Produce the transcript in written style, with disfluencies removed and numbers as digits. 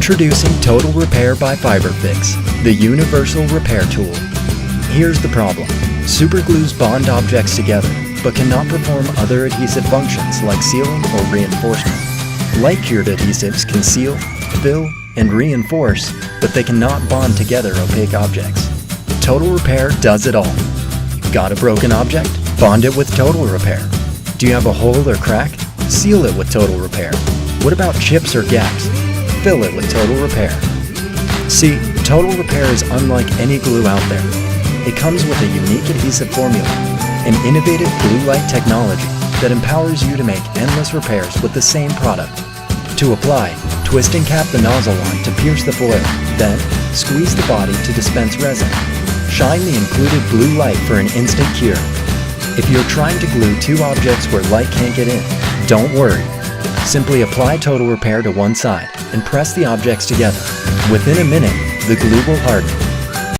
Introducing Total Repair by FiberFix, the universal repair tool. Here's the problem. Superglues bond objects together, but cannot perform other adhesive functions like sealing or reinforcement. Light-cured adhesives can seal, fill, and reinforce, but they cannot bond together opaque objects. Total Repair does it all. Got a broken object? Bond it with Total Repair. Do you have a hole or crack? Seal it with Total Repair. What about chips or gaps? Fill it with Total Repair. See, Total Repair is unlike any glue out there. It comes with a unique adhesive formula, an innovative blue light technology that empowers you to make endless repairs with the same product. To apply, twist and cap the nozzle line to pierce the foil, then squeeze the body to dispense resin. Shine the included blue light for an instant cure. If you're trying to glue two objects where light can't get in, don't worry. Simply apply Total Repair to one side and press the objects together. Within a minute, the glue will harden